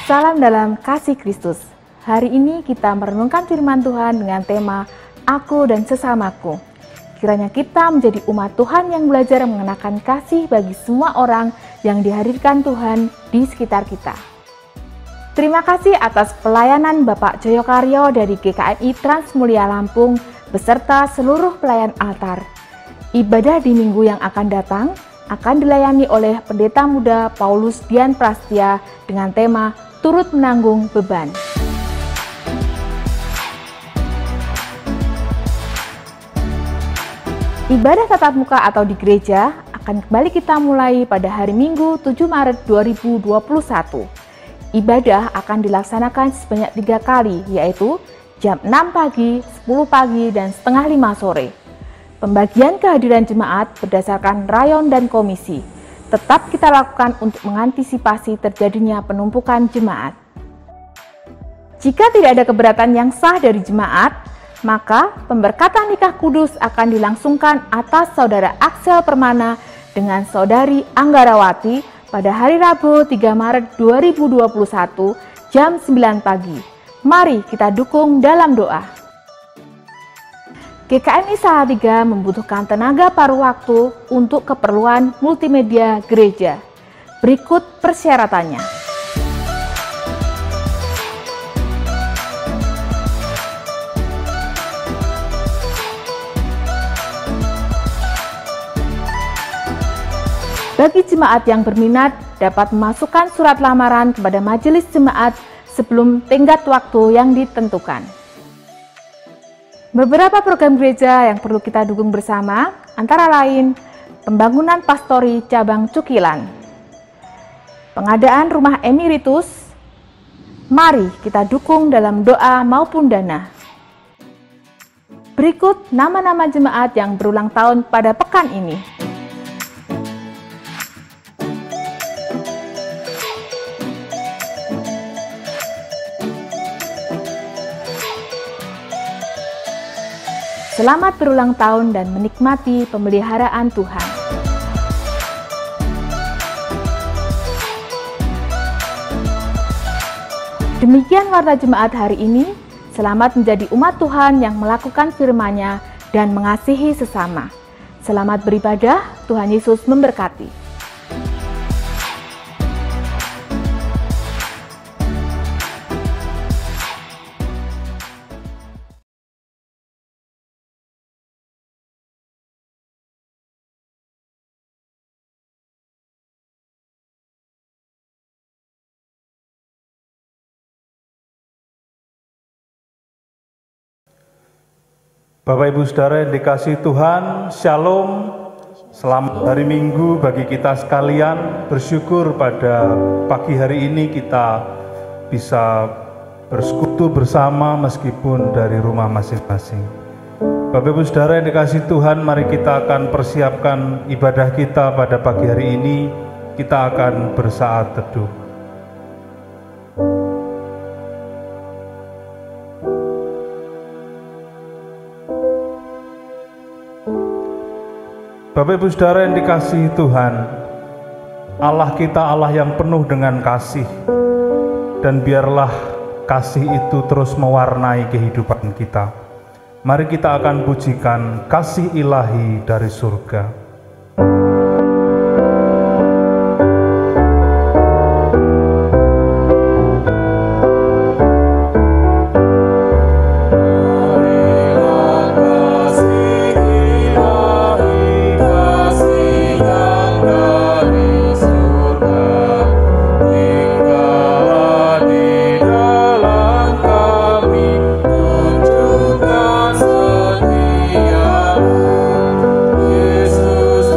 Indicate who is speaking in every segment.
Speaker 1: Salam dalam kasih Kristus. Hari ini kita merenungkan firman Tuhan dengan tema Aku dan Sesamaku. Kiranya kita menjadi umat Tuhan yang belajar mengenakan kasih bagi semua orang yang dihadirkan Tuhan di sekitar kita. Terima kasih atas pelayanan Bapak Joyokaryo dari GKMI Transmulia Lampung beserta seluruh pelayan altar. Ibadah di minggu yang akan datang akan dilayani oleh Pendeta Muda Paulus Dian Prastia dengan tema Turut Menanggung Beban. Ibadah tatap muka atau di gereja akan kembali kita mulai pada hari Minggu 7 Maret 2021. Ibadah akan dilaksanakan sebanyak 3 kali, yaitu jam 6 pagi, 10 pagi, dan setengah 5 sore. Pembagian kehadiran jemaat berdasarkan rayon dan komisi. Tetap kita lakukan untuk mengantisipasi terjadinya penumpukan jemaat. Jika tidak ada keberatan yang sah dari jemaat, maka pemberkatan nikah kudus akan dilangsungkan atas Saudara Axel Permana dengan Saudari Anggarawati pada hari Rabu 3 Maret 2021 jam 9 pagi. Mari kita dukung dalam doa. GKMI Salatiga membutuhkan tenaga paruh waktu untuk keperluan multimedia gereja. Berikut persyaratannya. Bagi jemaat yang berminat dapat memasukkan surat lamaran kepada majelis jemaat sebelum tenggat waktu yang ditentukan. Beberapa program gereja yang perlu kita dukung bersama, antara lain pembangunan pastori cabang Cukilan, pengadaan rumah emeritus. Mari kita dukung dalam doa maupun dana. Berikut nama-nama jemaat yang berulang tahun pada pekan ini. Selamat berulang tahun dan menikmati pemeliharaan Tuhan. Demikian warta jemaat hari ini. Selamat menjadi umat Tuhan yang melakukan firman-Nya dan mengasihi sesama. Selamat beribadah, Tuhan Yesus memberkati.
Speaker 2: Bapak Ibu Saudara yang dikasihi Tuhan, Shalom. Selamat hari Minggu bagi kita sekalian. Bersyukur pada pagi hari ini kita bisa bersekutu bersama meskipun dari rumah masing-masing. Bapak Ibu Saudara yang dikasihi Tuhan, mari kita akan persiapkan ibadah kita pada pagi hari ini. Kita akan bersaat teduh. Bapak Ibu Saudara yang dikasihi Tuhan, Allah kita Allah yang penuh dengan kasih, dan biarlah kasih itu terus mewarnai kehidupan kita. Mari kita akan pujikan kasih ilahi dari surga.
Speaker 3: Yesus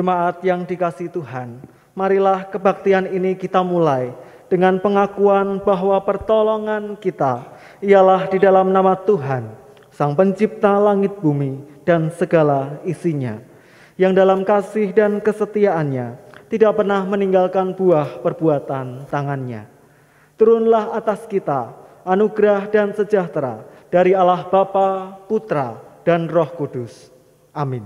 Speaker 3: Jemaat yang dikasihi Tuhan, marilah kebaktian ini kita mulai dengan pengakuan bahwa pertolongan kita ialah di dalam nama Tuhan, Sang Pencipta langit bumi dan segala isinya, yang dalam kasih dan kesetiaannya tidak pernah meninggalkan buah perbuatan tangannya. Turunlah atas kita anugerah dan sejahtera dari Allah Bapa, Putra, dan Roh Kudus. Amin.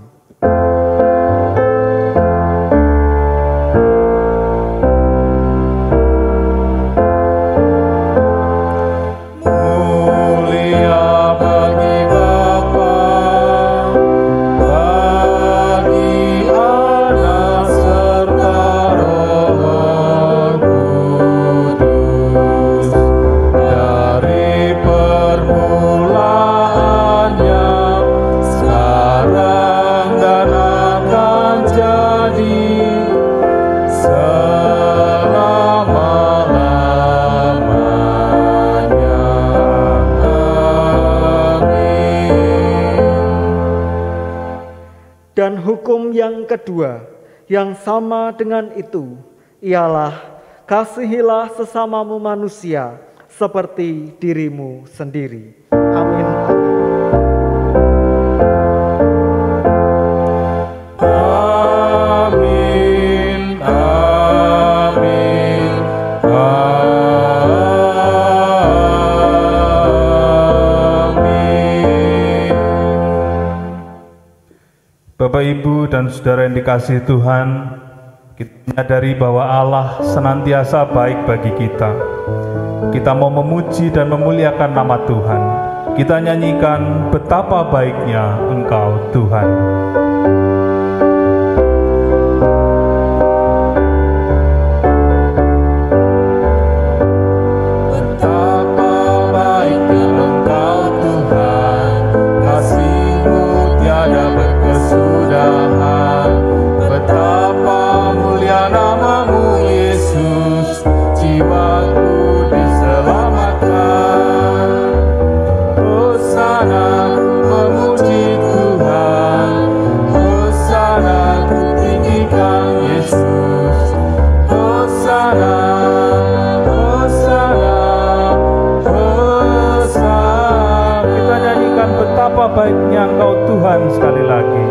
Speaker 3: Dan hukum yang kedua, yang sama dengan itu, ialah kasihilah sesamamu manusia seperti dirimu sendiri. Amin.
Speaker 2: Amin. Amin. Bapak, Ibu, dan Saudara yang dikasihi Tuhan, kita menyadari bahwa Allah senantiasa baik bagi kita. Kita mau memuji dan memuliakan nama Tuhan. Kita nyanyikan betapa baiknya Engkau Tuhan. Baiknya Engkau Tuhan sekali lagi.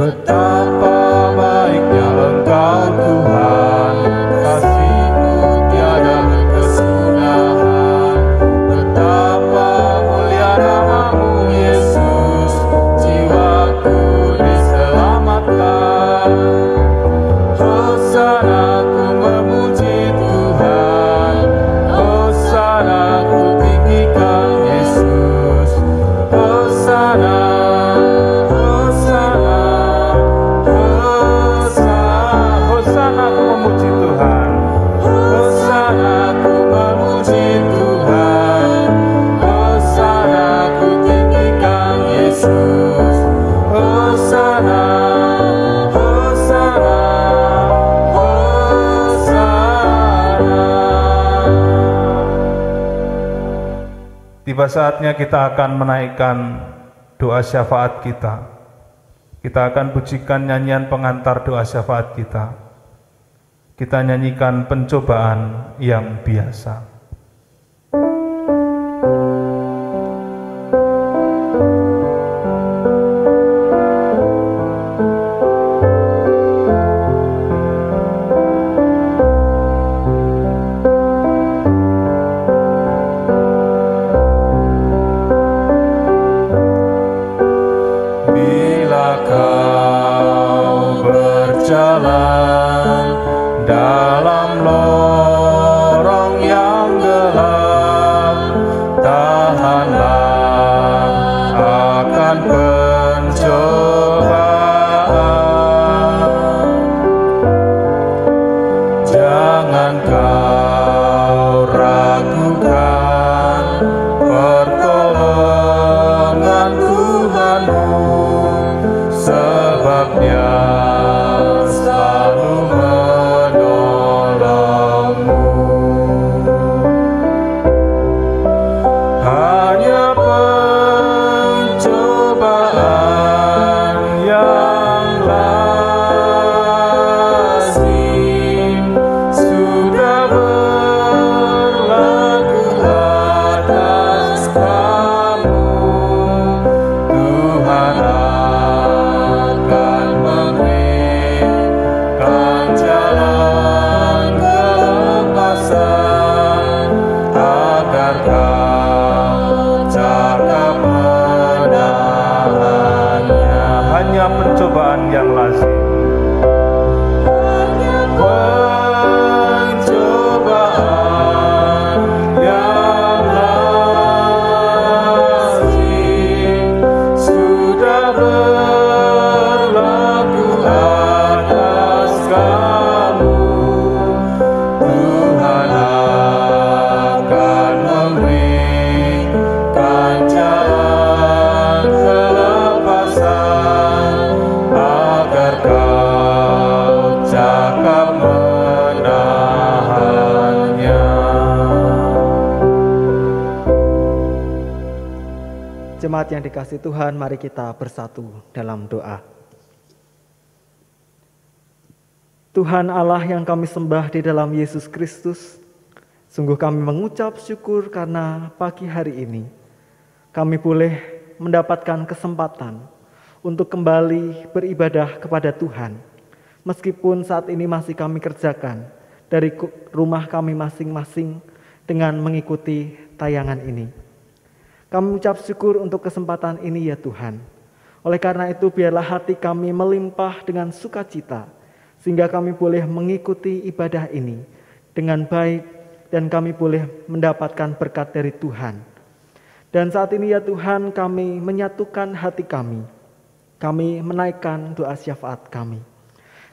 Speaker 2: Betapa baiknya Engkau Tuhan, kasih-Mu tiada berkesudahan. Betapa mulia nama-Mu Yesus, jiwaku diselamatkan. Hosana, ku memuji Tuhan. Hosana, ku tinggikan Yesus. Hosana, Hosana, Hosana. Hosana, ku memuji Tuhan. Hosana, ku memuji Tuhan. Hosana, ku tinggikan Yesus. Hosana, Hosana, Hosana. Tiba saatnya kita akan menaikkan doa syafaat kita. Kita akan pujikan nyanyian pengantar doa syafaat kita. Kita nyanyikan pencobaan yang biasa. Bila kau berjalan dalam lorong yang agar Kau cakap menahannya. Hanya pencobaan yang lazim,
Speaker 3: Jemaat yang dikasihi Tuhan, mari kita bersatu dalam doa. Tuhan Allah yang kami sembah di dalam Yesus Kristus, sungguh kami mengucap syukur karena pagi hari ini kami boleh mendapatkan kesempatan untuk kembali beribadah kepada Tuhan. Meskipun saat ini masih kami kerjakan dari rumah kami masing-masing dengan mengikuti tayangan ini. Kami mengucap syukur untuk kesempatan ini ya Tuhan. Oleh karena itu biarlah hati kami melimpah dengan sukacita, sehingga kami boleh mengikuti ibadah ini dengan baik dan kami boleh mendapatkan berkat dari Tuhan. Dan saat ini ya Tuhan, kami menyatukan hati kami. Kami menaikkan doa syafaat kami.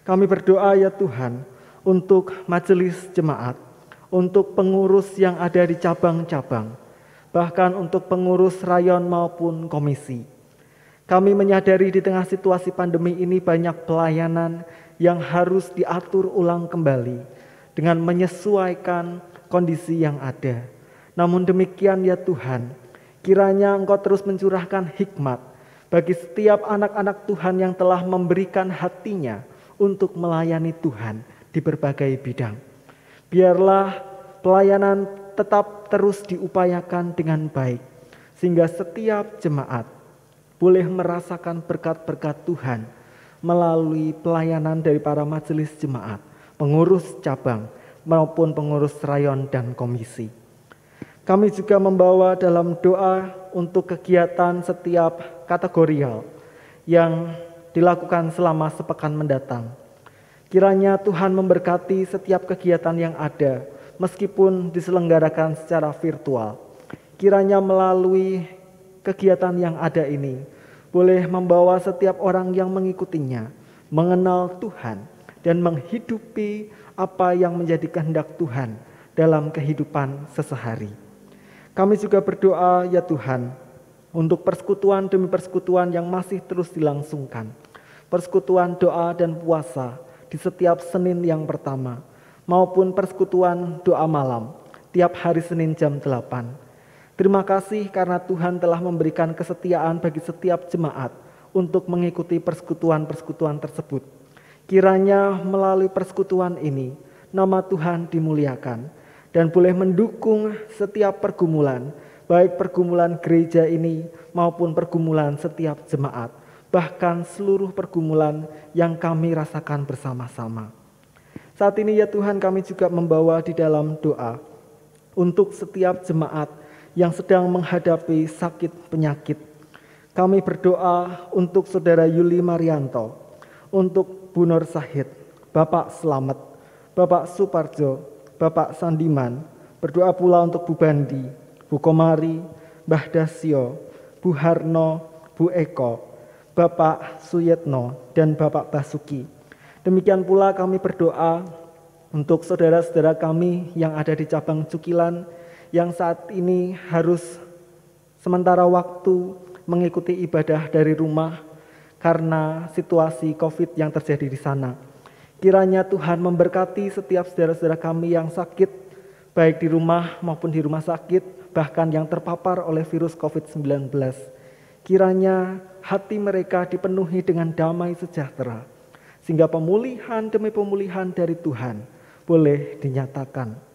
Speaker 3: Kami berdoa ya Tuhan untuk majelis jemaat, untuk pengurus yang ada di cabang-cabang, bahkan untuk pengurus rayon maupun komisi. Kami menyadari di tengah situasi pandemi ini banyak pelayanan yang harus diatur ulang kembali dengan menyesuaikan kondisi yang ada. Namun demikian ya Tuhan, kiranya Engkau terus mencurahkan hikmat bagi setiap anak-anak Tuhan yang telah memberikan hatinya untuk melayani Tuhan di berbagai bidang. Biarlah pelayanan tetap terus diupayakan dengan baik, sehingga setiap jemaat boleh merasakan berkat-berkat Tuhan melalui pelayanan dari para majelis jemaat, pengurus cabang maupun pengurus rayon dan komisi. Kami juga membawa dalam doa untuk kegiatan setiap kategorial yang dilakukan selama sepekan mendatang. Kiranya Tuhan memberkati setiap kegiatan yang ada, meskipun diselenggarakan secara virtual. Kiranya melalui kegiatan yang ada ini boleh membawa setiap orang yang mengikutinya mengenal Tuhan dan menghidupi apa yang menjadi kehendak Tuhan dalam kehidupan sesehari. Kami juga berdoa ya Tuhan untuk persekutuan demi persekutuan yang masih terus dilangsungkan. Persekutuan doa dan puasa di setiap Senin yang pertama, maupun persekutuan doa malam tiap hari Senin jam 8. Terima kasih karena Tuhan telah memberikan kesetiaan bagi setiap jemaat untuk mengikuti persekutuan-persekutuan tersebut. Kiranya melalui persekutuan ini nama Tuhan dimuliakan dan boleh mendukung setiap pergumulan, baik pergumulan gereja ini maupun pergumulan setiap jemaat, bahkan seluruh pergumulan yang kami rasakan bersama-sama. Saat ini ya Tuhan, kami juga membawa di dalam doa untuk setiap jemaat yang sedang menghadapi sakit penyakit. Kami berdoa untuk Saudara Yuli Marianto, untuk Bu Nur Sahid, Bapak Slamet, Bapak Suparjo, Bapak Sandiman. Berdoa pula untuk Bu Bandi, Bu Komari, Mbah Dasio, Bu Harno, Bu Eko, Bapak Suyetno, dan Bapak Basuki. Demikian pula kami berdoa untuk saudara-saudara kami yang ada di cabang Cukilan yang saat ini harus sementara waktu mengikuti ibadah dari rumah karena situasi COVID yang terjadi di sana. Kiranya Tuhan memberkati setiap saudara-saudara kami yang sakit, baik di rumah maupun di rumah sakit, bahkan yang terpapar oleh virus COVID-19. Kiranya hati mereka dipenuhi dengan damai sejahtera, sehingga pemulihan demi pemulihan dari Tuhan boleh dinyatakan.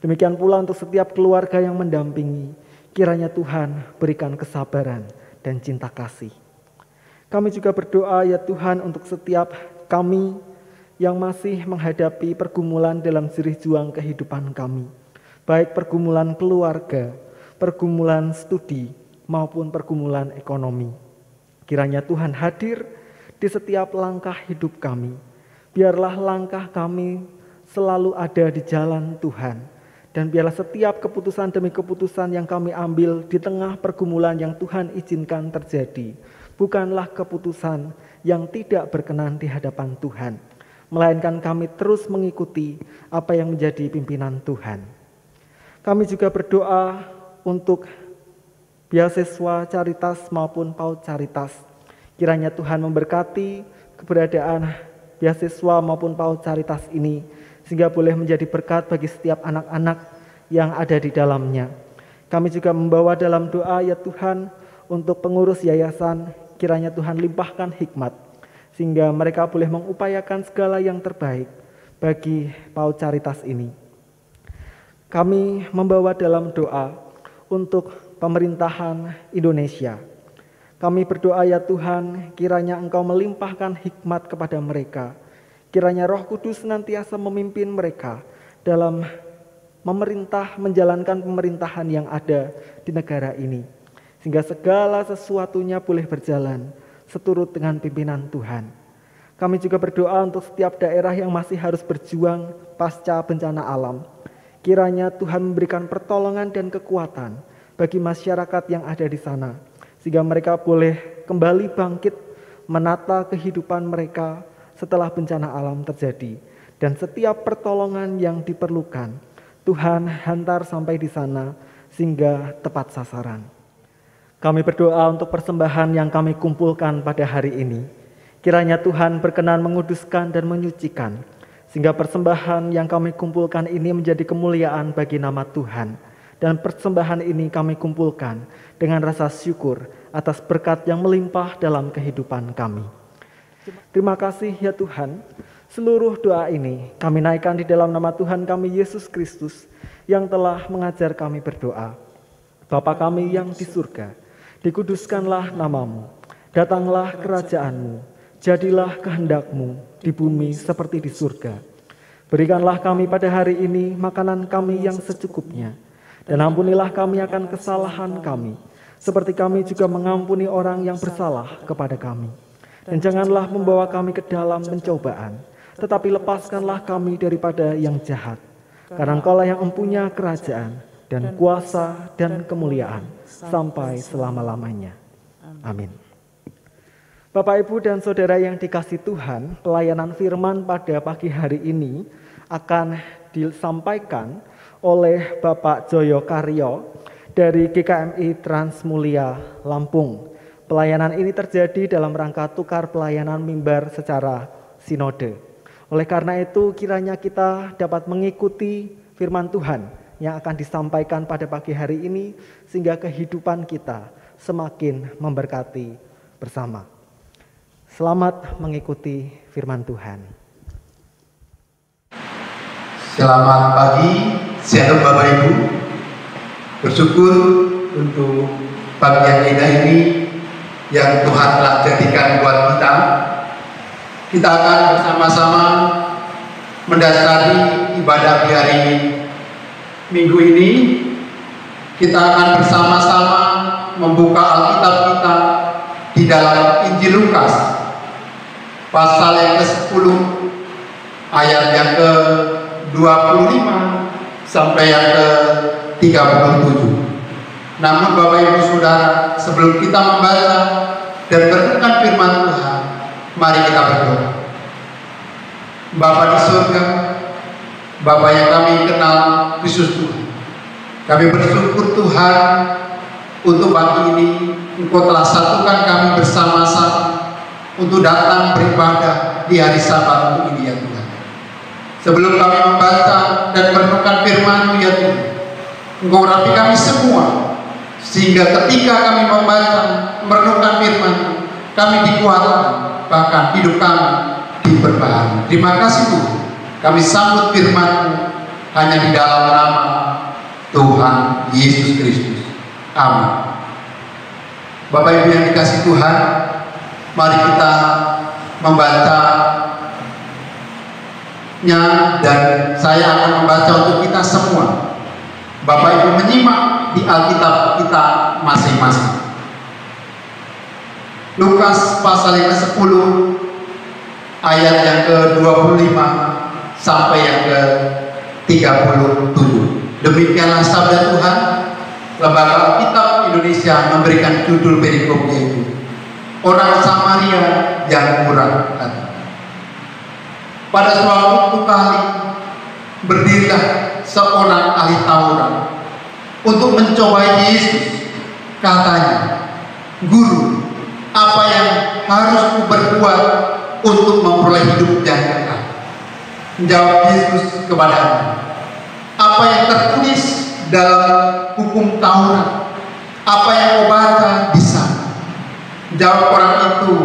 Speaker 3: Demikian pula untuk setiap keluarga yang mendampingi, kiranya Tuhan berikan kesabaran dan cinta kasih. Kami juga berdoa ya Tuhan untuk setiap kami yang masih menghadapi pergumulan dalam sirih juang kehidupan kami, baik pergumulan keluarga pergumulan studi maupun pergumulan ekonomi. Kiranya Tuhan hadir di setiap langkah hidup kami. Biarlah langkah kami selalu ada di jalan Tuhan. Dan biarlah setiap keputusan demi keputusan yang kami ambil di tengah pergumulan yang Tuhan izinkan terjadi, bukanlah keputusan yang tidak berkenan di hadapan Tuhan, melainkan kami terus mengikuti apa yang menjadi pimpinan Tuhan. Kami juga berdoa untuk beasiswa Caritas maupun PAUD Caritas. Kiranya Tuhan memberkati keberadaan beasiswa maupun PAUD Caritas ini, sehingga boleh menjadi berkat bagi setiap anak-anak yang ada di dalamnya. Kami juga membawa dalam doa ya Tuhan untuk pengurus yayasan, kiranya Tuhan limpahkan hikmat, sehingga mereka boleh mengupayakan segala yang terbaik bagi PAUD Caritas ini. Kami membawa dalam doa untuk pemerintahan Indonesia. Kami berdoa ya Tuhan, kiranya Engkau melimpahkan hikmat kepada mereka. Kiranya Roh Kudus senantiasa memimpin mereka dalam menjalankan pemerintahan yang ada di negara ini. Sehingga segala sesuatunya boleh berjalan seturut dengan pimpinan Tuhan. Kami juga berdoa untuk setiap daerah yang masih harus berjuang pasca bencana alam. Kiranya Tuhan memberikan pertolongan dan kekuatan bagi masyarakat yang ada di sana, sehingga mereka boleh kembali bangkit menata kehidupan mereka setelah bencana alam terjadi. Dan setiap pertolongan yang diperlukan, Tuhan hantar sampai di sana sehingga tepat sasaran. Kami berdoa untuk persembahan yang kami kumpulkan pada hari ini. Kiranya Tuhan berkenan menguduskan dan menyucikan, sehingga persembahan yang kami kumpulkan ini menjadi kemuliaan bagi nama Tuhan. Dan persembahan ini kami kumpulkan dengan rasa syukur atas berkat yang melimpah dalam kehidupan kami. Terima kasih ya Tuhan. Seluruh doa ini kami naikkan di dalam nama Tuhan kami Yesus Kristus yang telah mengajar kami berdoa. Bapa kami yang di surga, dikuduskanlah namamu, datanglah kerajaanmu, jadilah kehendak-Mu di bumi seperti di surga. Berikanlah kami pada hari ini makanan kami yang secukupnya, dan ampunilah kami akan kesalahan kami, seperti kami juga mengampuni orang yang bersalah kepada kami. Dan janganlah membawa kami ke dalam pencobaan, tetapi lepaskanlah kami daripada yang jahat. Karena Engkau-lah yang mempunyai kerajaan, dan kuasa, dan kemuliaan, sampai selama-lamanya. Amin. Bapak, Ibu, dan Saudara yang dikasihi Tuhan, pelayanan firman pada pagi hari ini akan disampaikan oleh Bapak Joyo Karyo dari GKMI Transmulia Lampung. Pelayanan ini terjadi dalam rangka tukar pelayanan mimbar secara sinode. Oleh karena itu kiranya kita dapat mengikuti firman Tuhan yang akan disampaikan pada pagi hari ini, sehingga kehidupan kita semakin memberkati bersama. Selamat mengikuti firman Tuhan.
Speaker 4: Selamat pagi, shalom Bapak Ibu. Bersyukur untuk pagi yang indah ini yang Tuhan telah jadikan buat kita. Kita akan bersama-sama mendasari ibadah di hari Minggu ini. Kita akan bersama-sama membuka Alkitab kita di dalam Injil Lukas pasal yang ke-10 ayat yang ke-25 sampai yang ke-37. Namun Bapak Ibu Saudara, sebelum kita membaca dan merenungkan firman Tuhan, mari kita berdoa. Bapa di surga, Bapa yang kami kenal Kristus Tuhan, kami bersyukur Tuhan untuk pagi ini Engkau telah satukan kami bersama-sama untuk datang beribadah di hari Sabat ini ya Tuhan. Sebelum kami membaca dan merenungkan firman-Mu ya Tuhan, Engkau rapi kami semua, sehingga ketika kami membaca, merenungkan firman-Mu, kami dikuatkan, bahkan hidup kami diperbaharui. Terima kasih Tuhan, kami sambut firman-Mu hanya di dalam nama Tuhan Yesus Kristus. Amin. Bapak Ibu yang dikasihi Tuhan, mari kita membacanya, dan saya akan membaca untuk kita semua Bapak Ibu menyimak di Alkitab kita masing-masing. Lukas pasal yang ke-10 ayat yang ke-25 sampai yang ke-37. Demikianlah sabda Tuhan. Lembaga Alkitab Indonesia memberikan judul perikopnya itu, orang Samaria yang murah hati. Pada suatu kali berdirilah seorang ahli Taurat untuk mencobai Yesus. Katanya, "Guru, apa yang harus ku berbuat untuk memperoleh hidup yang kekal?" Jawab Yesus kepadanya, "Apa yang tertulis dalam hukum Taurat? Apa yang kau baca di sana?" Jawab orang itu,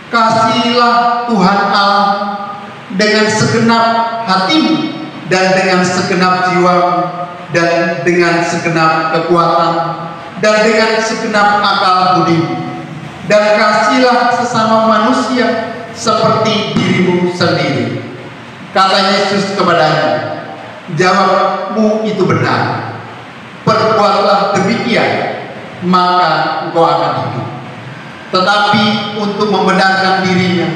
Speaker 4: "Kasihilah Tuhan Allah dengan segenap hatimu, dan dengan segenap jiwamu, dan dengan segenap kekuatan, dan dengan segenap akal budimu, dan kasihilah sesama manusia seperti dirimu sendiri." Kata Yesus kepadanya, "Jawabmu itu benar. Perbuatlah demikian, maka engkau akan hidup." Tetapi untuk membenarkan dirinya,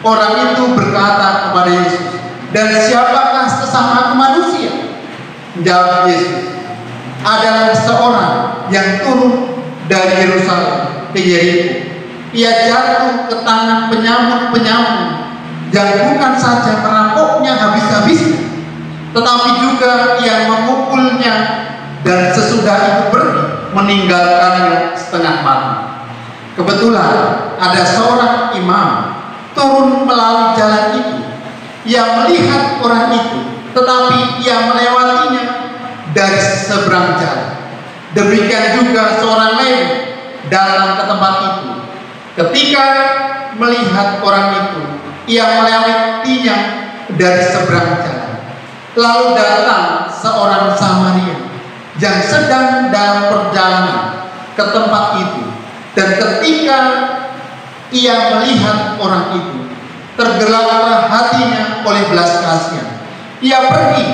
Speaker 4: orang itu berkata kepada Yesus, "Dan siapakah sesama manusia?" Jawab Yesus, "Adalah seorang yang turun dari Yerusalem ke Yeriko. Ia jatuh ke tangan penyamun-penyamun yang bukan saja merampoknya habis-habisnya, tetapi juga yang memukulnya, dan sesudah itu pergi meninggalkannya setengah mati. Kebetulan ada seorang imam turun melalui jalan itu. Ia melihat orang itu, tetapi ia melewatinya dari seberang jalan. Demikian juga seorang Lewi datang ke tempat itu. Ketika melihat orang itu, ia melewatinya dari seberang jalan. Lalu datang seorang Samaria yang sedang dalam perjalanan ke tempat itu, dan ketika ia melihat orang itu, tergeraklah hatinya oleh belas kasihan. Ia pergi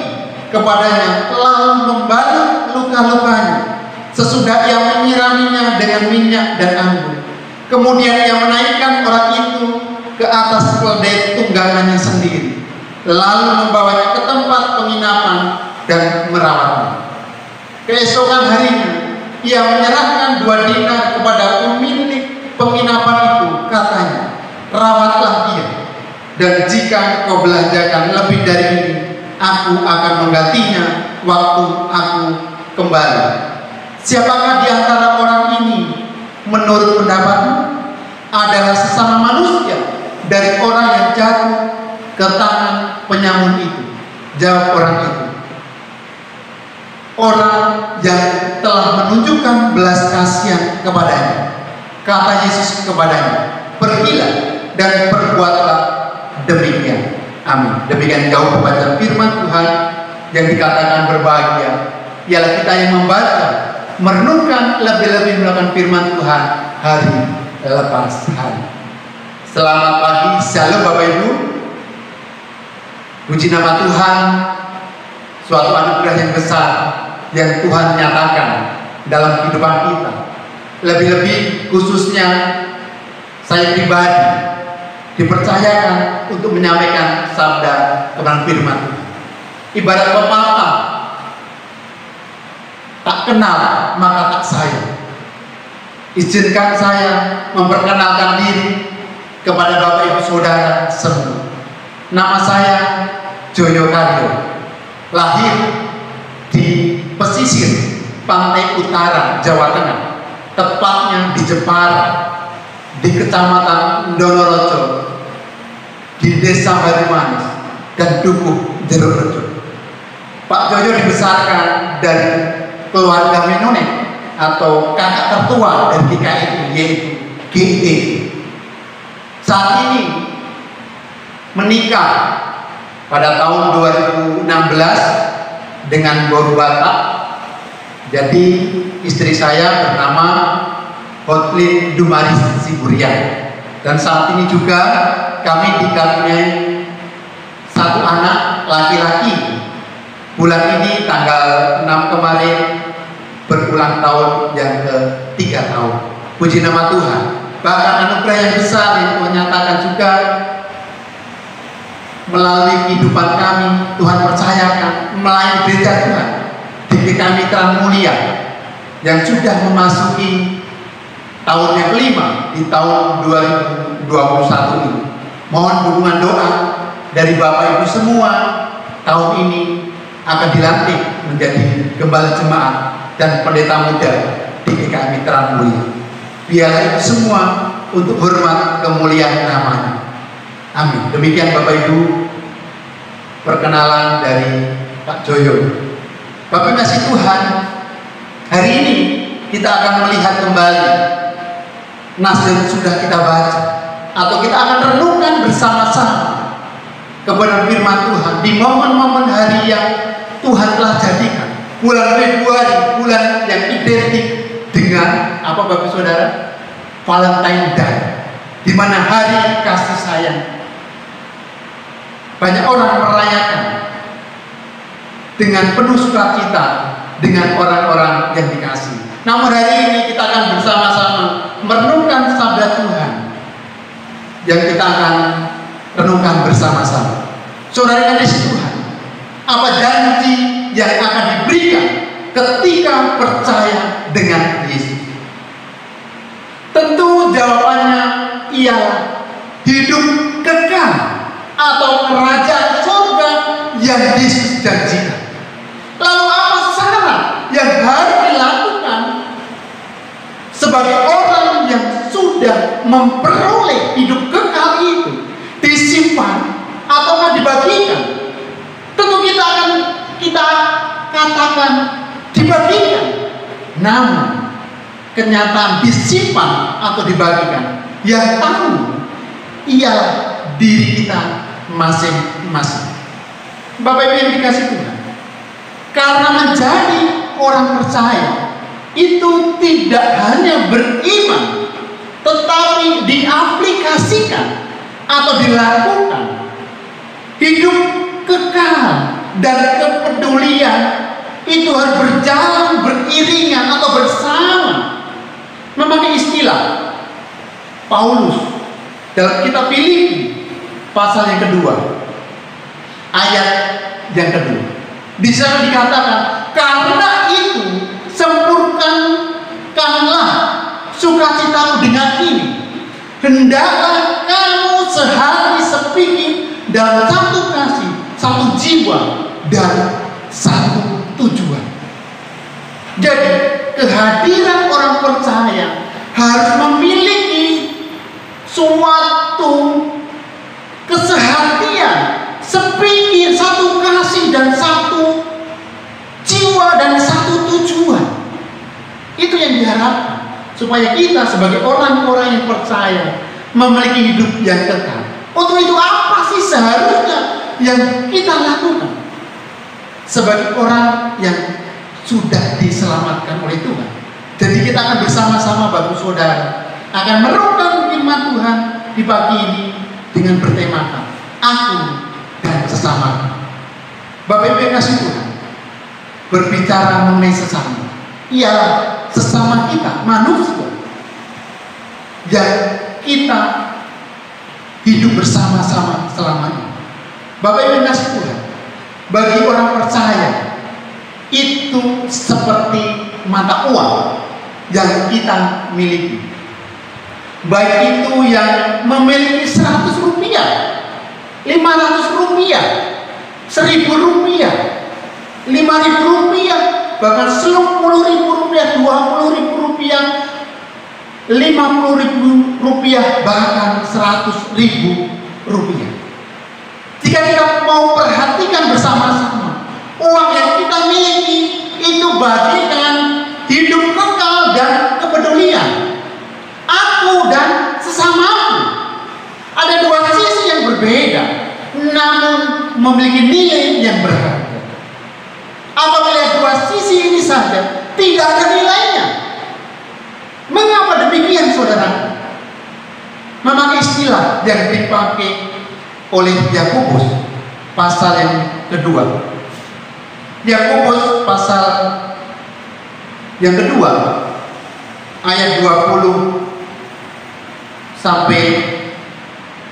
Speaker 4: kepadanya lalu membalut luka-lukanya. Sesudah ia menyiraminya dengan minyak dan anggur, kemudian ia menaikkan orang itu ke atas keledai tunggangannya sendiri, lalu membawanya ke tempat penginapan dan merawatnya. Keesokan harinya ia menyerahkan 2 dinar kepada pemilik penginapan itu. Katanya, "Rawatlah dia, dan jika kau belanjakan lebih dari ini, aku akan menggantinya waktu aku kembali." Siapakah di antara orang ini menurut pendapatmu adalah sesama manusia dari orang yang jatuh ke tangan penyamun itu? Jawab orang itu, "Orang yang telah menunjukkan belas kasihan kepadanya." Kata Yesus kepadanya, "Pergilah dan perbuatlah demikian." Amin. Demikian jauh pembacaan firman Tuhan. Yang dikatakan berbahagia ialah kita yang membaca, merenungkan, lebih-lebih melakukan firman Tuhan hari lepas hari. Selamat pagi, shalom Bapak Ibu. Puji nama Tuhan, suatu anugerah yang besar yang Tuhan nyatakan dalam kehidupan kita. Lebih-lebih khususnya saya pribadi dipercayakan untuk menyampaikan sabda kebenaran firman Tuhan. Ibarat pepatah, tak kenal maka tak sayang. Izinkan saya memperkenalkan diri kepada Bapak Ibu Saudara semua. Nama saya Joyo Karyo, lahir di pesisir pantai utara Jawa Tengah, tepatnya di Jepara, di Kecamatan Donorojo, di Desa Banyumanis dan Dukuh Jerorejo. Pak Joyo dibesarkan dari keluarga Menonet atau kakak tertua dari GKI, yaitu GIT. Saat ini menikah pada tahun 2016 dengan Boru Batak. Jadi istri saya bernama Hotlin Dumaris Siburian, dan saat ini juga kami dikaruniai 1 anak laki-laki Bulan ini tanggal 6 kemarin berulang tahun yang ke-3 tahun. Puji nama Tuhan. Bahkan anugerah yang besar yang Tuhan nyatakan juga melalui kehidupan kami, Tuhan percayakan melayani gereja Tuhan di GKI Mitra Mulia yang sudah memasuki tahun yang kelima di tahun 2021 ini. Mohon dukungan doa dari Bapak Ibu semua tahun ini akan dilantik menjadi gembala jemaat dan pendeta muda di GKI Mitra Mulia. Biarlah itu semua untuk hormat kemuliaan namanya. Amin. Demikian Bapak Ibu perkenalan dari Pak Joyo. Bapak kasih Tuhan, hari ini kita akan melihat kembali nas yang sudah kita baca, atau kita akan renungkan bersama-sama kebenaran firman Tuhan di momen-momen hari yang Tuhan telah jadikan. Bulan Februari, bulan yang identik dengan apa Bapak Saudara? Valentine Day, di mana hari kasih sayang. Banyak orang merayakan dengan penuh sukacita dengan orang-orang yang dikasih. Namun hari ini kita akan bersama-sama merenungkan sabda Tuhan yang kita akan renungkan bersama-sama. Saudara yang dikasihi Tuhan, apa janji yang akan diberikan ketika percaya dengan Yesus? Tentu jawabannya ialah hidup kekal atau kerajaan surga yang Yesus janjikan. Lalu apa syarat yang harus dilakukan sebagai orang yang sudah memperoleh hidup kekal itu, disimpan atau dibagikan? Tentu kita katakan dibagikan. Namun kenyataan disimpan atau dibagikan, yang tahu ialah diri kita masing-masing. Bapak Ibu yang dikasih Tuhan, karena menjadi orang percaya itu tidak hanya beriman, tetapi diaplikasikan atau dilakukan. Hidup kekal dan kepedulian itu harus berjalan beriringan atau bersama. Memakai istilah Paulus dalam kitab Filipi pasal yang kedua, ayat yang kedua, di sana dikatakan, karena itu sempurnakanlah sukacitamu dengan ini, hendaklah kamu sehari sepikir dalam satu kasih, satu jiwa dan satu tujuan. Jadi kehadiran orang percaya harus memiliki suatu kesehatian, sepikir, satu kasih dan satu jiwa dan satu tujuan. Itu yang diharapkan supaya kita sebagai orang-orang yang percaya memiliki hidup yang kekal. Untuk itu apa sih seharusnya yang kita lakukan sebagai orang yang sudah diselamatkan oleh Tuhan? Jadi kita akan bersama-sama Bapak Saudara akan merenungkan firman Tuhan di pagi ini dengan bertemakan aku dan sesamaku. Bapak Ibu yang kasih Tuhan, berbicara mengenai sesama, ialah sesama kita manusia yang kita hidup bersama-sama selamanya. Bapak Ibu yang kasih Tuhan, bagi orang percaya itu seperti mata uang yang kita miliki. Baik itu yang memiliki 100 rupiah, 500 rupiah, 1000 rupiah, 5.000 rupiah, bahkan 10.000 rupiah, 20.000 rupiah, 50.000 rupiah, bahkan 100.000 rupiah. Jika kita mau perhatikan bersama-sama, uang yang kita miliki itu bagikan hidup kekal dan kepedulian. Aku dan sesamaku ada dua sisi yang berbeda, namun memiliki nilai yang berharga. Apabila dua sisi ini saja tidak ada nilainya, mengapa demikian, saudara? Memakai istilah yang dipakai oleh Yakobus pasal yang kedua, Yakobus pasal yang kedua ayat 20 sampai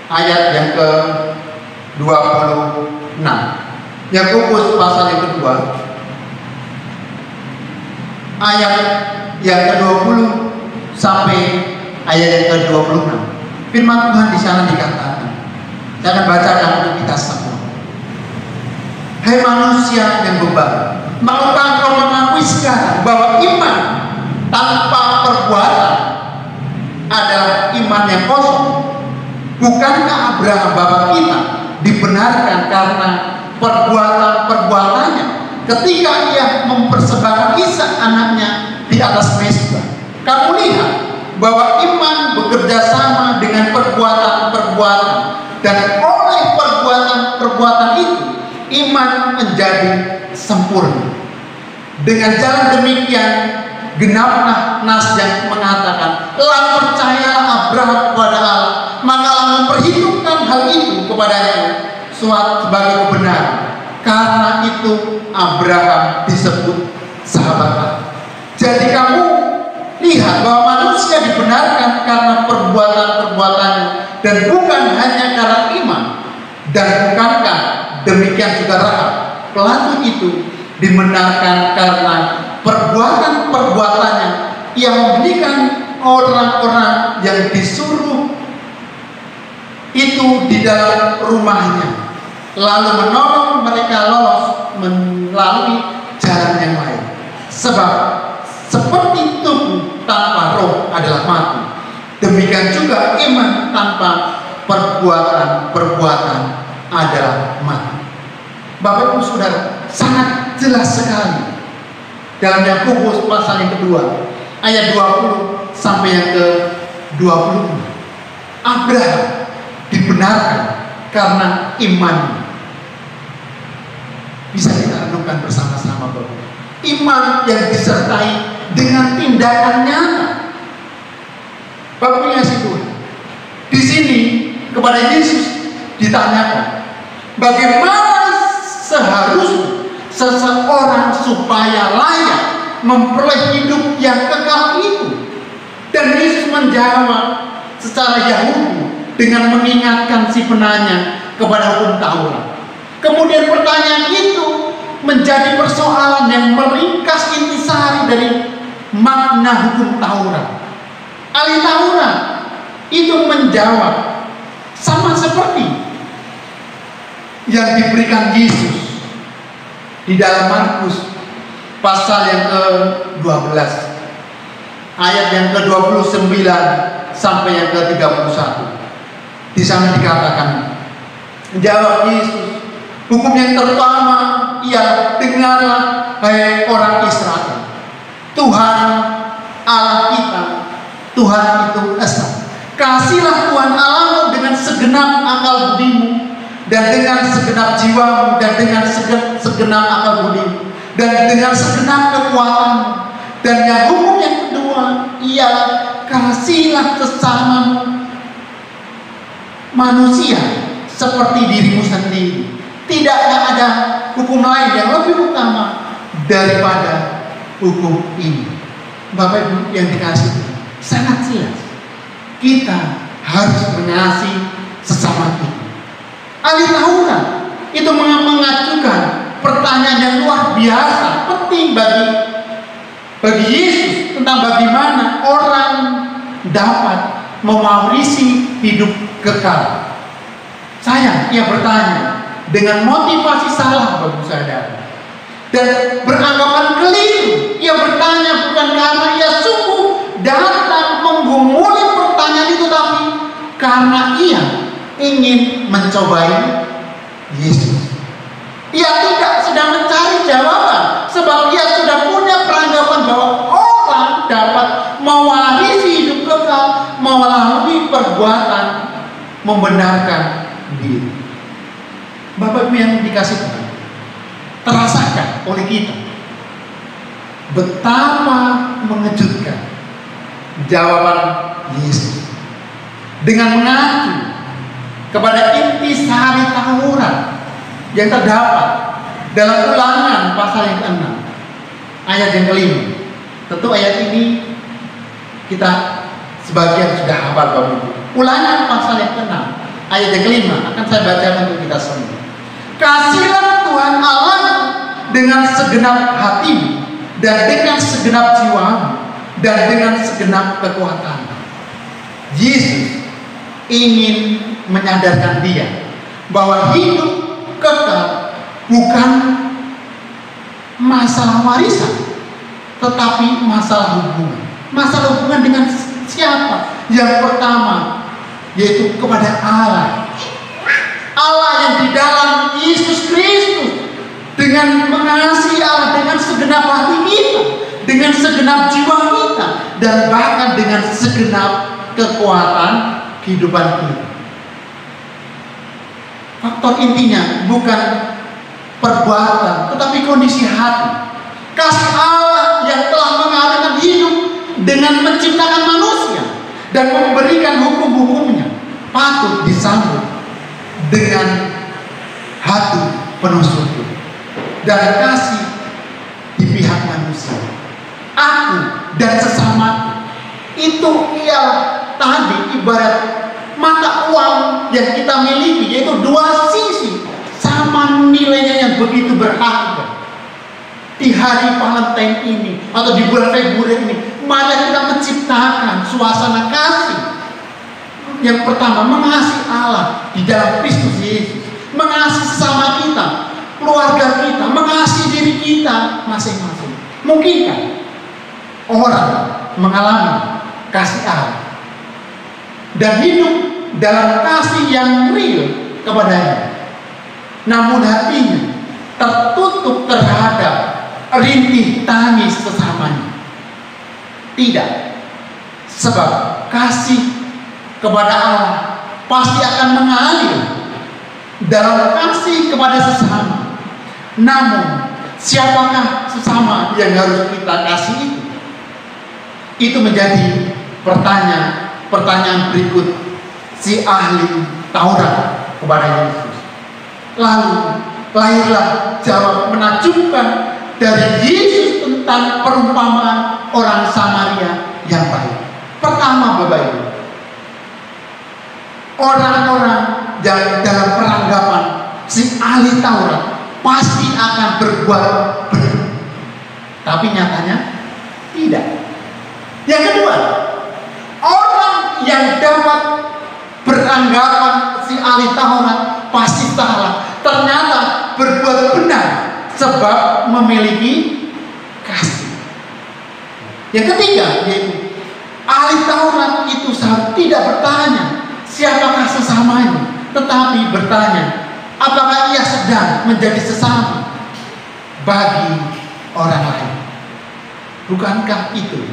Speaker 4: ayat yang ke-26. Yakobus pasal yang kedua ayat yang ke-20 sampai ayat yang ke-26. Firman Tuhan di sana dikatakan, saya akan bacakan untuk kita semua. Hai manusia yang bebal, maukah kau mengakui sekarang bahwa iman tanpa perbuatan adalah iman yang kosong? Bukankah Abraham bapak kita dibenarkan karena perbuatan-perbuatannya ketika ia mempersembahkan Ishak anaknya di atas mezbah? Kamu lihat bahwa iman bekerja sama dengan perbuatan-perbuatan, dan oleh perbuatan-perbuatan itu iman menjadi sempurna. Dengan jalan demikian genaplah nas yang mengatakan, "Telah percayalah Abraham kepada Allah, maka Allah memperhitungkan hal itu kepadanya suatu sebagai kebenaran. Karena itu Abraham disebut sahabat Allah." Jadi kamu lihat bahwa manusia dibenarkan karena perbuatan-perbuatannya dan bukan hanya karena iman. Dan bukankah demikian juga Rahab, pelaku itu dibenarkan karena perbuatan-perbuatannya yang memberikan orang-orang yang disuruh itu di dalam rumahnya, lalu menolong mereka lolos melalui jalan yang lain. Sebab seperti tubuh tanpa roh adalah mati, demikian juga iman tanpa perbuatan-perbuatan adalah mati. Bapak Ibu Saudara, sangat jelas sekali dalam Yakobus pasal yang kedua ayat 20 sampai yang ke-26. Abraham dibenarkan karena iman. Bisa kita renungkan bersama-sama, Bapak. Iman yang disertai dengan tindakan nyata. Bapak kasih Tuhan, di sini kepada Yesus ditanyakan, bagaimana seharusnya seseorang supaya layak memperoleh hidup yang kekal itu? Dan Yesus menjawab secara Yahudi dengan mengingatkan si penanya kepada hukum Taurat. Kemudian pertanyaan itu menjadi persoalan yang meringkas intisari dari makna hukum Taurat. Ahli Taurat itu menjawab sama seperti yang diberikan Yesus di dalam Markus pasal yang ke-12 ayat yang ke-29 sampai yang ke-31. Di sana dikatakan, jawab Yesus, hukum yang pertama ialah, dengarlah hai orang Israel, Tuhan Allah kita, Tuhan itu esa. Kasihlah Tuhan Allahmu dengan segenap akal budimu, dan dengan segenap jiwamu, dan dengan segenap akal budimu, dan dengan segenap kekuatanmu. Dan yang hukum yang kedua ialah, kasihlah sesamamu manusia seperti dirimu sendiri. Tidaklah ada hukum lain yang lebih utama daripada hukum ini. Bapak Ibu yang dikasihi, sangat jelas kita harus mengasihi sesama kita. Ahli Taurat itu mengajukan pertanyaan yang luar biasa penting bagi Yesus tentang bagaimana orang dapat mewarisi hidup kekal. Sayang, ia bertanya dengan motivasi salah, Bapak Saudara, dan beranggapan keliru. Ia bertanya bukan karena ia sungguh datang menggumuli pertanyaan itu, tapi karena ia ingin mencobai Yesus. Ia tidak sedang mencari jawaban, sebab ia sudah punya peranggapan bahwa orang dapat mewarisi hidup kekal melalui perbuatan membenarkan diri. Bapak Ibu yang dikasih Tuhan, terasakan oleh kita betapa mengejutkan jawaban Yesus dengan mengacu kepada intisari Taurat yang terdapat dalam Ulangan
Speaker 5: Ulangan pasal yang ke-6 ayat yang ke-5. Tentu ayat ini kita sebagian sudah hafal Bapak Ibu. Ulangan pasal yang ke-6 ayat yang ke-5 akan saya bacakan untuk kita semua. Kasihilah Tuhan Allah dengan segenap hatimu dan dengan segenap jiwamu dan dengan segenap kekuatan. Yesus ingin menyadarkan dia bahwa hidup kekal bukan masalah warisan, tetapi masalah hubungan. Masalah hubungan dengan siapa? Yang pertama yaitu kepada Allah. Allah yang di dalam Yesus Kristus, dengan mengasihi Allah dengan segenap hati kita, dengan segenap jiwa kita, dan bahkan dengan segenap kekuatan kehidupan kita. Faktor intinya bukan perbuatan, tetapi kondisi hati. Kasih Allah yang telah mengalirkan hidup dengan menciptakan manusia dan memberikan hukum-hukumnya patut disambut dengan hati penuh syukur dan kasih di pihak manusia. Aku dan sesamaku itu ialah tadi ibarat mata uang yang kita miliki, yaitu dua sisi sama nilainya yang begitu berharga. Di hari Valentine ini atau di bulan Februari ini, mari kita menciptakan suasana kasih. Yang pertama, mengasihi Allah di dalam Kristus Yesus, mengasihi sesama kita, keluarga kita, mengasihi diri kita masing-masing. Mungkinkah orang mengalami kasih Allah dan hidup dalam kasih yang real kepadanya, namun hatinya tertutup terhadap rintih tangis sesamanya? Tidak, sebab kasih kepada Allah pasti akan mengalir dalam kasih kepada sesama. Namun siapakah sesama yang harus kita kasih itu? Itu menjadi pertanyaan berikut si ahli Taurat kepada Yesus. Lalu lahirlah jawab menakjubkan dari Yesus tentang perumpamaan orang Samaria yang baik. Pertama, Bapak Ibu, orang-orang yang dalam peranggapan si ahli Taurat pasti akan berbuat benar, tapi nyatanya tidak. Yang kedua, orang yang dapat beranggapan si ahli Taurat pasti salah, ternyata berbuat benar sebab memiliki kasih. Yang ketiga, yaitu ahli Taurat itu tidak bertanya siapakah sesamanya, tetapi bertanya apakah ia sedang menjadi sesama bagi orang lain. Bukankah itu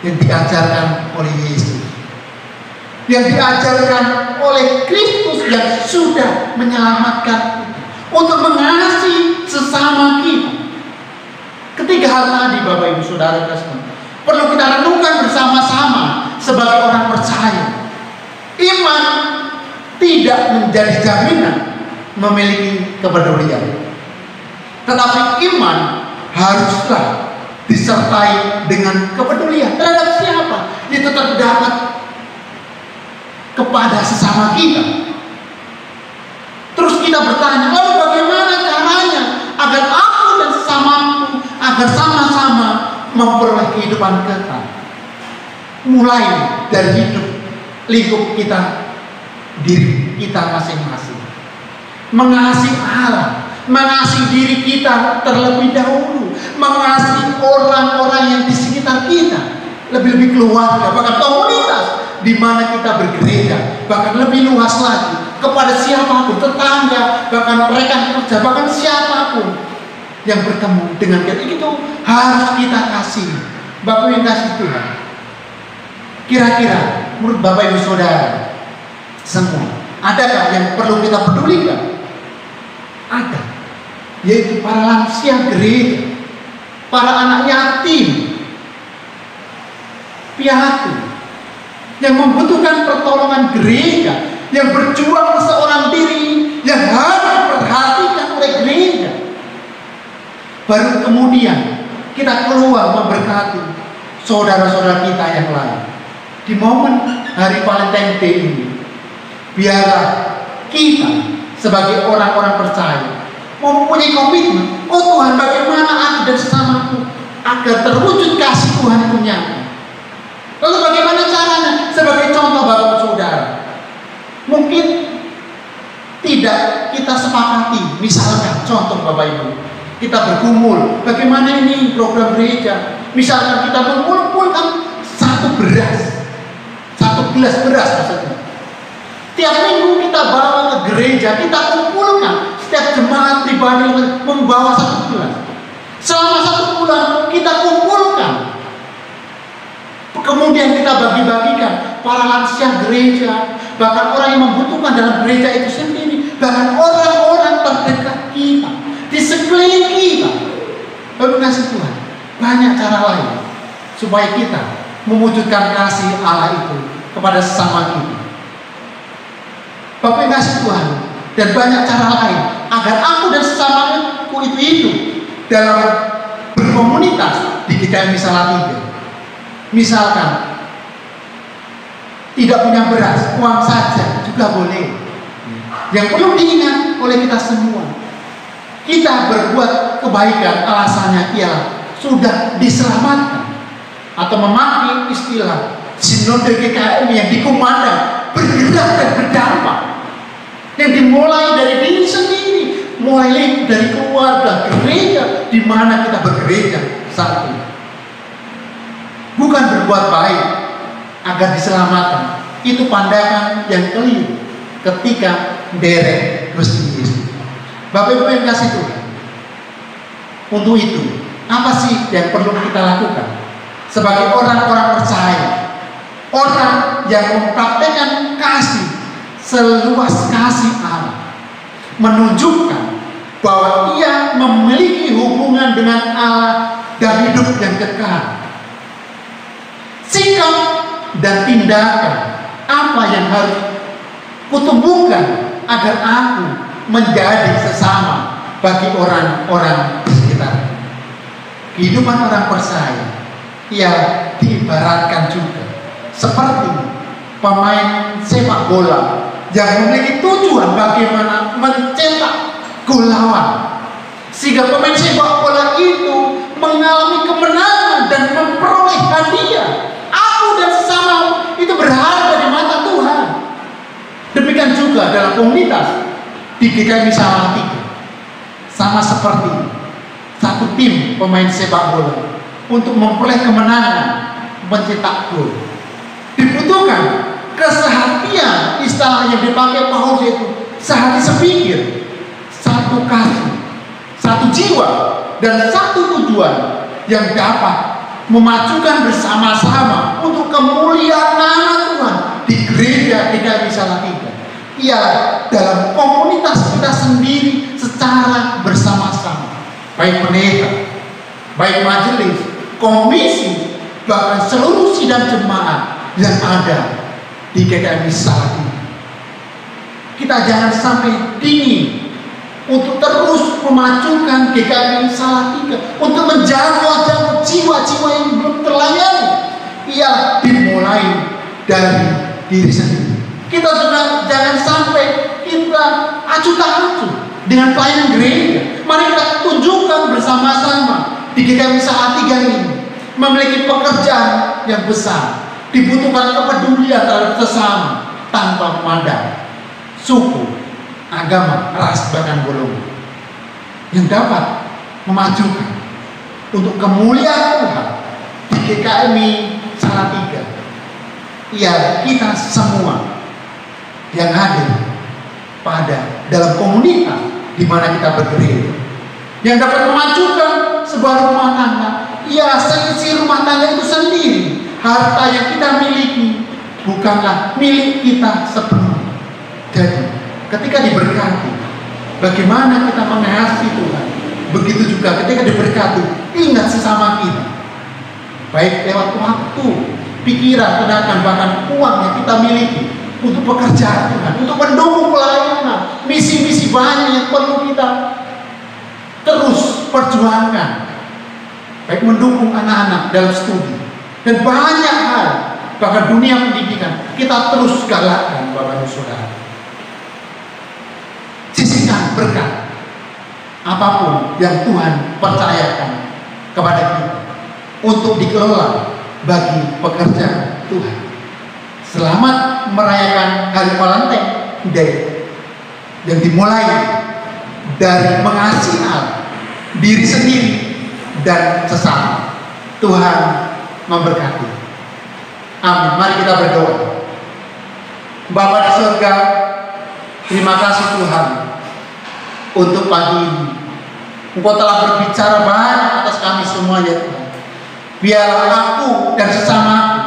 Speaker 5: yang diajarkan oleh Yesus, yang diajarkan oleh Kristus yang sudah menyelamatkan kita, untuk mengasihi sesama kita? Ketiga hal tadi, Bapak Ibu Saudara sekalian, perlu kita renungkan bersama-sama sebagai orang percaya. Iman tidak menjadi jaminan memiliki kepedulian, tetapi iman haruslah disertai dengan kepedulian terhadap siapa itu terdapat kepada sesama kita. Terus kita bertanya, lalu bagaimana caranya agar aku dan sesamaku agar sama-sama memperoleh kehidupan kekal? Mulai dari hidup lingkup kita, diri kita masing-masing. Mengasihi Allah, mengasihi diri kita terlebih dahulu, mengasihi orang-orang yang di sekitar kita, lebih-lebih keluarga, bahkan komunitas di mana kita bergereja, bahkan lebih luas lagi kepada siapapun, tetangga, bahkan rekan kerja, bahkan siapapun yang bertemu dengan kita, itu harus kita kasih. Bapak yang kasih Tuhan, kira-kira menurut Bapak Ibu Saudara semua, adakah yang perlu kita pedulikan? Ada, yaitu para lansia gereja, para anak yatim piatu yang membutuhkan pertolongan gereja, yang berjuang seorang diri, yang harus diperhatikan oleh gereja. baru kemudian kita keluar memberkati saudara-saudara kita yang lain. Di momen hari Valentine Day ini, biarlah kita sebagai orang-orang percaya mempunyai komitmen, oh Tuhan, bagaimana aku dan sesamaku agar terwujud kasih Tuhan itu nyata. Lalu bagaimana caranya? Sebagai contoh Bapak Saudara, mungkin tidak kita sepakati, misalkan contoh Bapak Ibu, kita bergumul, bagaimana ini program gereja, misalkan kita mengumpulkan satu gelas beras maksudnya. Tiap minggu kita bawa ke gereja, kita kumpulkan, setiap jemaat pribadi membawa satu gelas. Selama 1 bulan kita kumpulkan, kemudian kita bagi-bagikan para lansia gereja, bahkan orang yang membutuhkan dalam gereja itu sendiri, bahkan orang-orang terdekat kita, di sekeliling kita. Bapak kasih Tuhan, banyak cara lain supaya kita mewujudkan kasih Allah itu kepada sesama kita. Bapak kasih Tuhan, dan banyak cara lain agar aku dan sesamaku itu hidup dalam berkomunitas di GKMI Salatiga. Misalkan tidak punya beras, uang saja juga boleh. Yang perlu diingat oleh kita semua, kita berbuat kebaikan alasannya ialah sudah diselamatkan, atau memakai istilah sinode GKMI yang dikumandang bergerak dan berdampak, yang dimulai dari diri sendiri, mulai dari keluarga, gereja di mana kita bergereja saat ini. Bukan berbuat baik agar diselamatkan, itu pandangan yang keliru ketika derek Gusti Yesus. Bapak Ibu yang kasih Tuhan, untuk itu apa sih yang perlu kita lakukan sebagai orang-orang percaya, orang yang mempraktekkan kasih seluas kasih Allah, menunjukkan bahwa ia memiliki hubungan dengan Allah dan hidup yang kekal. Sikap dan tindakan apa yang harus kutumbuhkan agar aku menjadi sesama bagi orang-orang di sekitar. Kehidupan orang percaya ia diibaratkan juga seperti pemain sepak bola yang memiliki tujuan bagaimana mencetak gol lawan, sehingga pemain sepak bola itu mengalami kemenangan dan memperoleh hadiah. Aku dan sesama itu berharga di mata Tuhan. Demikian juga dalam komunitas di GKMI Salatiga, sama seperti satu tim pemain sepak bola untuk memperoleh kemenangan, mencetak gol, dibutuhkan kesehatian. Istilah yang dipakai Paulus itu sehati sepikir, satu kasih, satu jiwa, dan satu tujuan yang dapat memajukan bersama-sama untuk kemuliaan nama Tuhan di gereja GKMI Salatiga. Ia dalam komunitas kita sendiri secara bersama-sama, baik pendeta, baik majelis, komisi, bahkan seluruh sidang jemaat yang ada di GKMI Salatiga. Kita jangan sampai dingin untuk terus memajukan GKMI Salatiga, untuk menjangkau jiwa-jiwa yang belum terlayani. Ia dimulai dari diri sendiri. Kita juga jangan sampai kita acuh tak acuh dengan pelayanan gereja. Mari kita tunjukkan bersama-sama di GKMI Salatiga ini memiliki pekerjaan yang besar. Dibutuhkan kepedulian terhadap sesama tanpa memandang suku, agama, ras, bahkan golongan, yang dapat memajukan untuk kemuliaan Tuhan di GKMI Salatiga. Ya, kita semua yang hadir pada dalam komunitas di mana kita bergereja, yang dapat memajukan sebuah rumah tangga. Ya, seisi rumah tangga itu sendiri, harta yang kita miliki bukanlah milik kita sepenuhnya. Jadi ketika diberkati, bagaimana kita mengasihi Tuhan, begitu juga ketika diberkati, ingat sesama kita, baik lewat waktu, pikiran, tenaga, bahkan uang yang kita miliki untuk pekerjaan Tuhan, untuk mendukung pelayanan, misi-misi banyak yang perlu kita terus perjuangkan, baik mendukung anak-anak dalam studi dan banyak hal, bahkan dunia pendidikan kita terus galakkan Bapak Ibu Saudara. Sisihkan berkat apapun yang Tuhan percayakan kepada kita untuk dikelola bagi pekerjaan Tuhan. Selamat merayakan Hari Valentine Day yang dimulai dari mengasihi Allah, diri sendiri dan sesama. Tuhan memberkati. Amin. Mari kita berdoa. Bapa di surga, terima kasih Tuhan untuk pagi ini. Engkau telah berbicara banyak atas kami semua ya Tuhan. Biarlah aku dan sesamaku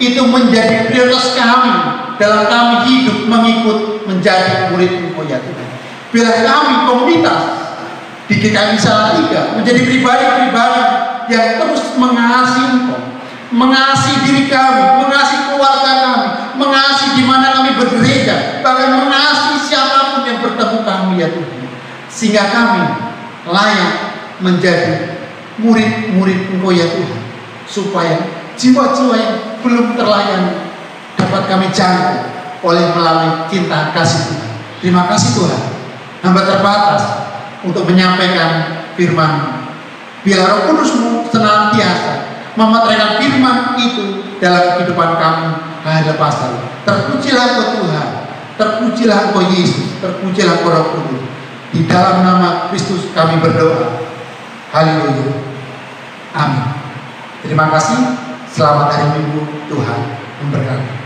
Speaker 5: itu menjadi prioritas kami dalam kami hidup mengikut menjadi murid Engkau ya Tuhan. Biarlah kami komunitas di GKI Salatiga menjadi pribadi-pribadi yang terus mengasihi Engkau, mengasihi diri kami, mengasihi keluarga kami, mengasihi di mana kami bergereja, bahkan mengasihi siapapun yang bertemu kami ya Tuhan, sehingga kami layak menjadi murid-murid Engkau ya Tuhan, supaya jiwa-jiwa yang belum terlayani dapat kami jangkau oleh melalui cinta kasih Tuhan. Terima kasih Tuhan, hamba terbatas untuk menyampaikan firman. Biar Roh Kudus-Mu senantiasa memeteraikan firman itu dalam kehidupan kami hari lepas hari. Terpujilah Engkau Tuhan, terpujilah Engkau Yesus, terpujilah Engkau Roh Kudus. Di dalam nama Kristus kami berdoa. Haleluya. Amin. Terima kasih. Selamat hari Minggu. Tuhan memberkati.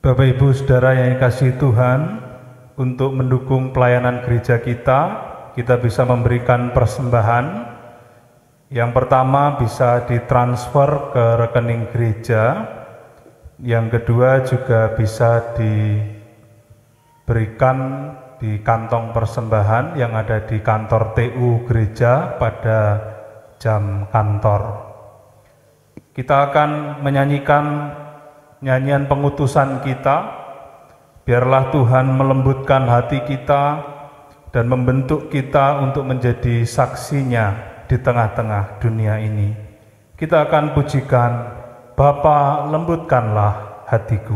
Speaker 2: Bapak Ibu Saudara yang dikasihi Tuhan, untuk mendukung pelayanan gereja kita bisa memberikan persembahan. Yang pertama bisa ditransfer ke rekening gereja. Yang kedua juga bisa diberikan di kantong persembahan yang ada di kantor TU gereja pada jam kantor. Kita akan menyanyikan nyanyian pengutusan kita. Biarlah Tuhan melembutkan hati kita dan membentuk kita untuk menjadi saksinya di tengah-tengah dunia ini. Kita akan pujikan, Bapa lembutkanlah hatiku.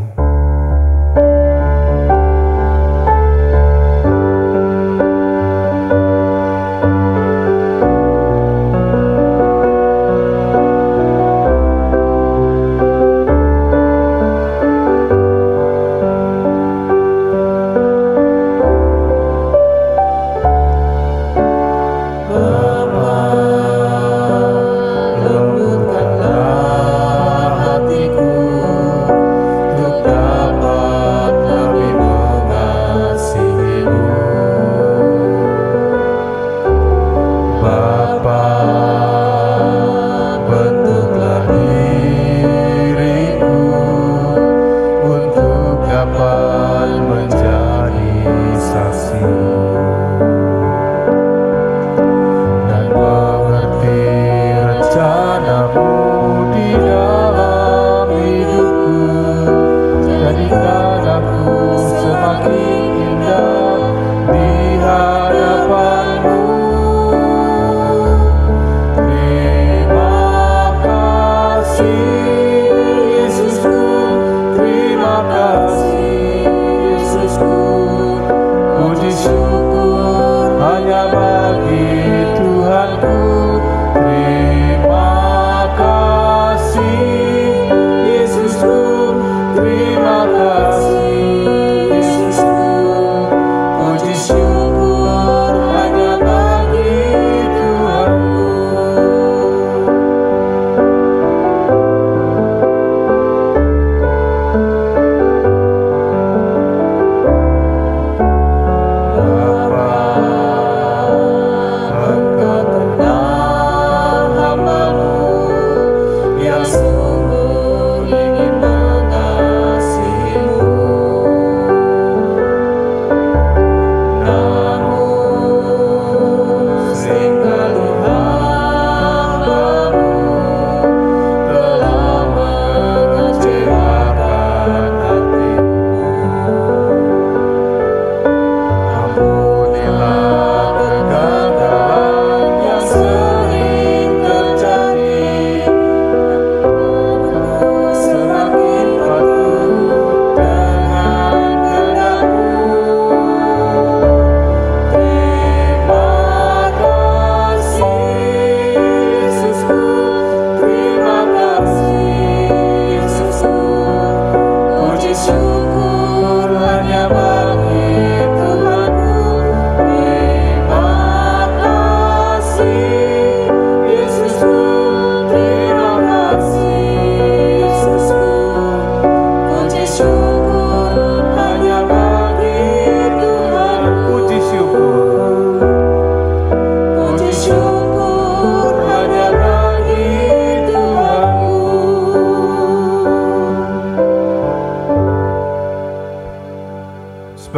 Speaker 6: Lembutkanlah hatiku,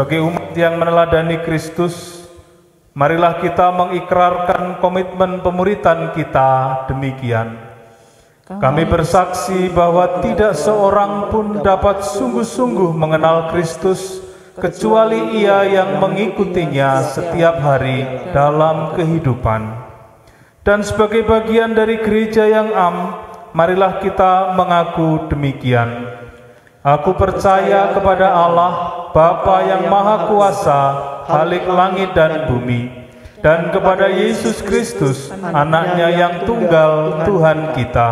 Speaker 2: Sebagai umat yang meneladani Kristus, marilah kita mengikrarkan komitmen pemuritan kita demikian. Kami bersaksi bahwa tidak seorang pun dapat sungguh-sungguh mengenal Kristus kecuali ia yang mengikutinya setiap hari dalam kehidupan. Dan sebagai bagian dari gereja yang am, marilah kita mengaku demikian. Aku percaya kepada Allah, Bapa yang Maha Kuasa, Khalik langit dan bumi, dan kepada Yesus Kristus, anaknya yang tunggal Tuhan kita,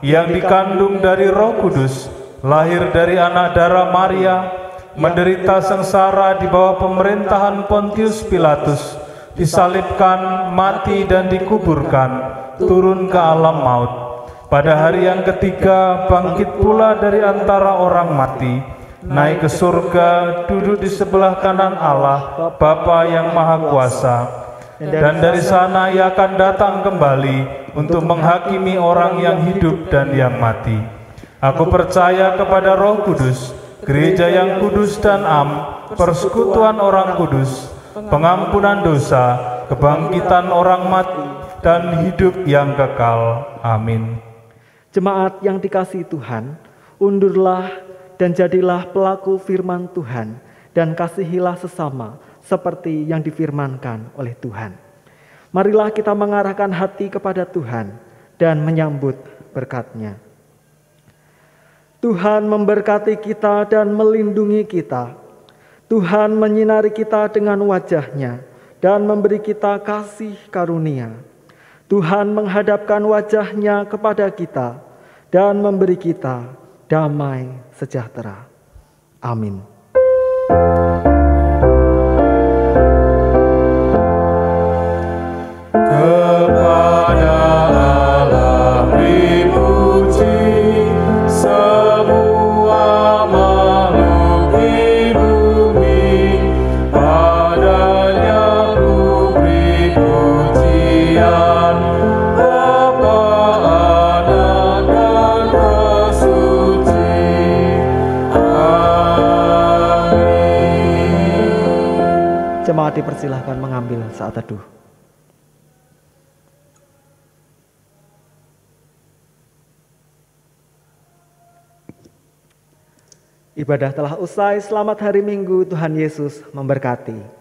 Speaker 2: yang dikandung dari Roh Kudus, lahir dari anak darah Maria, menderita sengsara di bawah pemerintahan Pontius Pilatus, disalibkan, mati dan dikuburkan, turun ke alam maut. Pada hari yang ketiga bangkit pula dari antara orang mati, naik ke surga, duduk di sebelah kanan Allah, Bapa yang Maha Kuasa. Dan dari sana ia akan datang kembali untuk menghakimi orang yang hidup dan yang mati. Aku percaya kepada Roh Kudus, gereja yang kudus dan am, persekutuan orang kudus, pengampunan dosa, kebangkitan orang mati, dan hidup yang kekal. Amin.
Speaker 3: Jemaat yang dikasihi Tuhan, undurlah dan jadilah pelaku firman Tuhan, dan kasihilah sesama seperti yang difirmankan oleh Tuhan. Marilah kita mengarahkan hati kepada Tuhan dan menyambut berkat-Nya. Tuhan memberkati kita dan melindungi kita. Tuhan menyinari kita dengan wajah-Nya dan memberi kita kasih karunia. Tuhan menghadapkan wajah-Nya kepada kita dan memberi kita damai sejahtera. Amin. Jemaat dipersilahkan mengambil saat teduh. Ibadah telah usai, selamat hari Minggu, Tuhan Yesus memberkati.